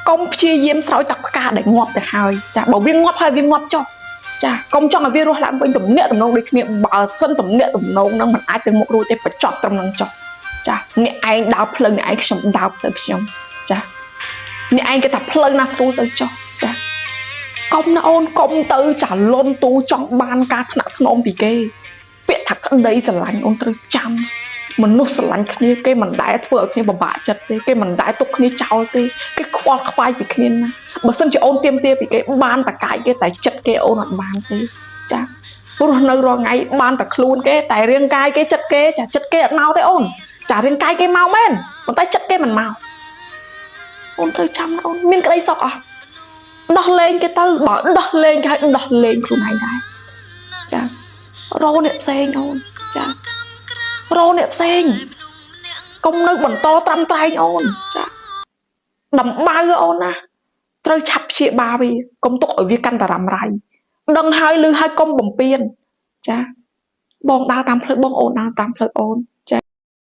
កុំព្យាយាមស្រោចទឹកផ្កាដែលងាប់ទៅហើយចាបើវាងាប់ហើយវាងាប់ចុះចាកុំចង់ឲ្យវារស់ឡើងវិញទំនាក់ទំនងដូចគ្នាបើសិនទំនាក់ទំនងនឹងមិនអាចទៅមុខរួចទេបញ្ចប់ត្រឹមនឹងចុះចាអ្នកឯងដើរផ្លូវអ្នកឯងខ្ញុំដើរផ្លូវខ្ញុំចាអ្នកឯងគេថាផ្លូវណាស្រួលទៅចុះចាកុំណាអូនកុំទៅចាលន់ទូចង់បានការថ្នាក់ថ្នមពីគេពាក្យថាក្តីស្រឡាញ់អូនត្រូវចាំមនុស្សស្រឡាញ់គ្នាគេមិនដែលធ្វើឲ្យគ្នាពិបាកចិត្តទេគេមិនដែលទុកគ្នាចោលទេគេខ្វល់ខ្វាយពីគ្នាណាបើសិនជាអូនទៀមទាពីគេបានតែកាយគេតែចិត្តគេអូនអត់បានទេចារស់នៅរាល់ថ្ងៃបានតែខ្លួនគេតែរាងកាយគេចិត្តគេចាចិត្តគេអត់មកទេអូនចារាងកាយគេមកមែនប៉ុន្តែចិត្តគេមិនមកអូនត្រូវចាំអូនមានក្តីសុខអស់ដោះលែងគេទៅបើដោះលែងគេឲ្យដោះលែងខ្លួនឯងដែរចារោអ្នកផ្សេងអូនចារោអ្នកផ្សេងកុំនៅបន្តត្រាំត្រែងអូនចាដំបៅអូនណាត្រូវឆាប់ព្យាបាលវាកុំទុកឲ្យវាកាន់តែរ៉ាំរ៉ៃដឹងហើយឮហើយកុំបំពេញចាបងដើរតាមផ្លូវបងអូនដើរតាមផ្លូវអូន